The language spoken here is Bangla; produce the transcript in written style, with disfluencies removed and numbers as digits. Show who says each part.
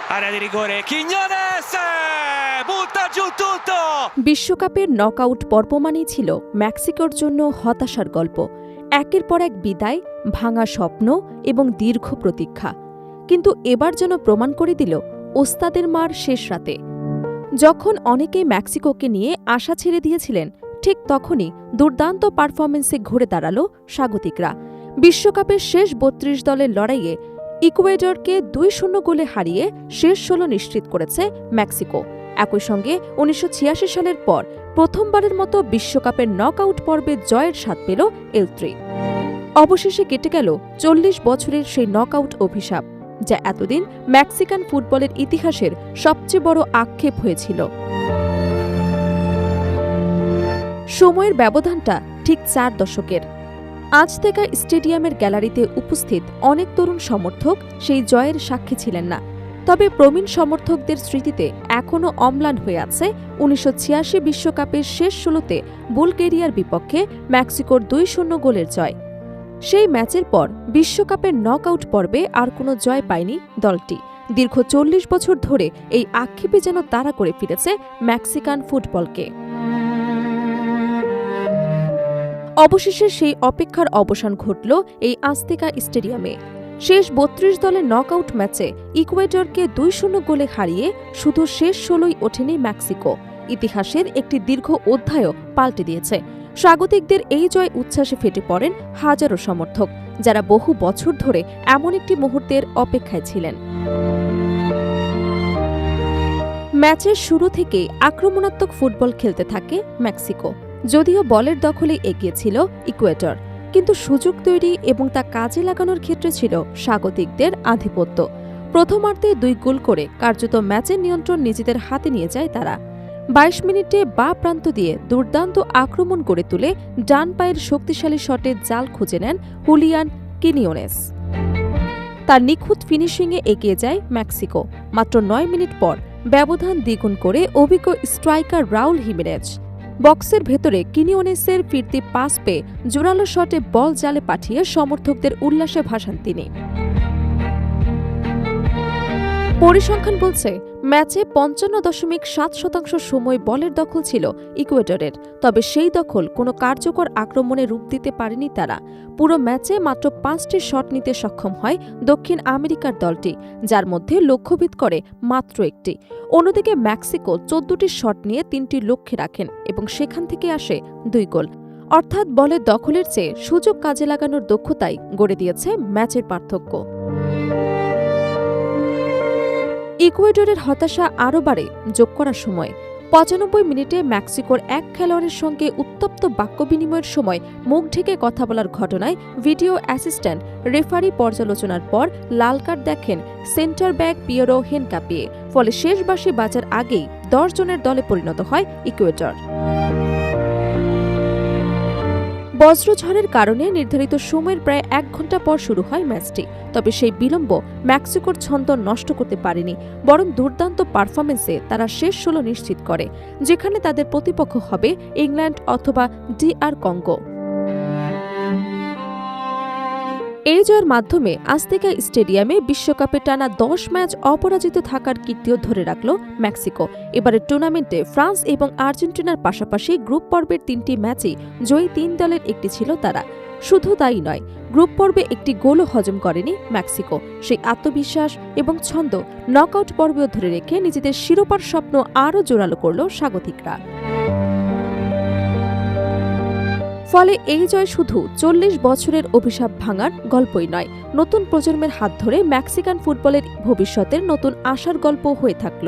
Speaker 1: Area di rigore, Quiñones! Butta giù tutto!
Speaker 2: বিশ্বকাপের নকআউট পর্ব মানেই ছিল মেক্সিকোর জন্য হতাশার গল্প। একের পর এক বিদায়, ভাঙা স্বপ্ন এবং দীর্ঘ প্রতীক্ষা। কিন্তু এবার যেন প্রমাণ করে দিল ওস্তাদের মার শেষ রাতে। যখন অনেকেই মেক্সিকোকে নিয়ে আশা ছেড়ে দিয়েছিলেন, ঠিক তখনই দুর্দান্ত পারফরমেন্সে ঘুরে দাঁড়াল স্বাগতিকরা। বিশ্বকাপের শেষ ৩২ দলের লড়াইয়ে ইকুয়েডরকে ২-০ গোলে হারিয়ে শেষ ১৬ নিশ্চিত করেছে মেক্সিকো। একই সঙ্গে ১৯৮৬ সালের পর প্রথমবারের মতো বিশ্বকাপের নকআউট পর্বে জয়ের স্বাদ পেল এল3। অবশেষে কেটে গেল ৪০ বছরের সেই নকআউট অভিশাপ, যা এতদিন মেক্সিকান ফুটবলের ইতিহাসের সবচেয়ে বড় আক্ষেপ হয়েছিল। সময়ের ব্যবধানটা ঠিক ৪ দশকের। আজতেকা স্টেডিয়ামের গ্যালারিতে উপস্থিত অনেক তরুণ সমর্থক সেই জয়ের সাক্ষী ছিলেন না। তবে প্রবীণ সমর্থকদের স্মৃতিতে এখনও অম্লান হয়ে আছে ১৯৮৬ বিশ্বকাপের শেষ ১৬তে বুলগেরিয়ার বিপক্ষে মেক্সিকোর ২-০ গোলের জয়। সেই ম্যাচের পর বিশ্বকাপের নকআউট পর্বে আর কোনো জয় পায়নি দলটি। দীর্ঘ ৪০ বছর ধরে এই আক্ষেপে যেন তাড়া করে ফিরেছে মেক্সিকান ফুটবলকে। অবশেষে সেই অপেক্ষার অবসান ঘটল এই আজতেকা স্টেডিয়ামে। শেষ ৩২ দলের নকআউট ম্যাচে ইকুয়েডরকে ২-০ গোলে হারিয়ে শুধু শেষ ১৬ই ওঠেনি মেক্সিকো, ইতিহাসের একটি দীর্ঘ অধ্যায়ও পাল্টে দিয়েছে। স্বাগতিকদের এই জয় উচ্ছ্বাসে ফেটে পড়েন হাজারো সমর্থক, যারা বহু বছর ধরে এমন একটি মুহূর্তের অপেক্ষায় ছিলেন। ম্যাচের শুরু থেকেই আক্রমণাত্মক ফুটবল খেলতে থাকে মেক্সিকো। যদিও বলের দখলে এগিয়ে ছিল ইকুয়েডর, কিন্তু সুযোগ তৈরি এবং তা কাজে লাগানোর ক্ষেত্রে ছিল স্বাগতিকদের আধিপত্য। প্রথমার্ধে ২ গোল করে কার্যত ম্যাচের নিয়ন্ত্রণ নিজেদের হাতে নিয়ে যায় তারা। ২২ মিনিটে বাঁ প্রান্ত দিয়ে দুর্দান্ত আক্রমণ গড়ে তুলে ডান পায়ের শক্তিশালী শটে জাল খুঁজে নেন হুলিয়ান কিনিওনেস। তার নিখুঁত ফিনিশিংয়ে এগিয়ে যায় মেক্সিকো। মাত্র ৯ মিনিট পর ব্যবধান দ্বিগুণ করে অভিজ্ঞ স্ট্রাইকার রাউল হিমেনেজ বক্সের ভেতরে কিনিওনেসের ফিরতি পাস পেয়ে জোরালো শটে বল জালে পাঠিয়ে সমর্থকদের উল্লাসে ভাসান তিনি। পরিসংখ্যান বলছে ম্যাচে ৫৫.৭% সময় বলের দখল ছিল ইকুয়েডরের। তবে সেই দখল কোনো কার্যকর আক্রমণে রূপ দিতে পারেনি তারা। পুরো ম্যাচে মাত্র ৫টি শট নিতে সক্ষম হয় দক্ষিণ আমেরিকার দলটি, যার মধ্যে লক্ষ্যভেদ করে মাত্র একটি। অন্যদিকে মেক্সিকো ১৪টি শট নিয়ে ৩টি লক্ষ্যে রাখেন এবং সেখান থেকে আসে ২ গোল। অর্থাৎ বলের দখলের চেয়ে সুযোগ কাজে লাগানোর দক্ষতাই গড়ে দিয়েছে ম্যাচের পার্থক্য। ইকুয়েডরের হতাশা আরও বাড়ে যোগ করার সময়। ৯৫ মিনিটে মেক্সিকোর এক খেলোয়াড়ের সঙ্গে উত্তপ্ত বাক্য বিনিময়ের সময় মুখ ঢেকে কথা বলার ঘটনায় ভিডিও অ্যাসিস্ট্যান্ট রেফারি পর্যালোচনার পর লাল কার্ড দেখেন সেন্টার ব্যাক পিয়েরো হেনকাপিয়ে। ফলে শেষ বাঁশি বাজার আগেই ১০ জনের দলে পরিণত হয় ইকুয়েডর। বজ্রঝড়ের কারণে নির্ধারিত সময়ের প্রায় ১ ঘণ্টা পর শুরু হয় ম্যাচটি। তবে সেই বিলম্ব মেক্সিকোর ছন্দ নষ্ট করতে পারেনি, বরং দুর্দান্ত পারফরমেন্সে তারা শেষ ১৬ নিশ্চিত করে, যেখানে তাদের প্রতিপক্ষ হবে ইংল্যান্ড অথবা DR কঙ্গো। এই জয়ের মাধ্যমে আজতেকা স্টেডিয়ামে বিশ্বকাপে টানা ১০ ম্যাচ অপরাজিত থাকার কীর্তিও ধরে রাখল মেক্সিকো। এবারের টুর্নামেন্টে ফ্রান্স এবং আর্জেন্টিনার পাশাপাশি গ্রুপ পর্বের ৩টি ম্যাচেই জয়ী ৩ দলের একটি ছিল তারা। শুধু তাই নয়, গ্রুপ পর্বে একটি গোলও হজম করেনি মেক্সিকো। সেই আত্মবিশ্বাস এবং ছন্দ নকআউট পর্বেও ধরে রেখে নিজেদের শিরোপার স্বপ্ন আরও জোরালো করল স্বাগতিকরা। ফলে এই জয় শুধু ৪০ বছরের অভিশাপ ভাঙার গল্পই নয়, নতুন প্রজন্মের হাত ধরে মেক্সিকান ফুটবলের ভবিষ্যতের নতুন আশার গল্প হয়ে থাকল।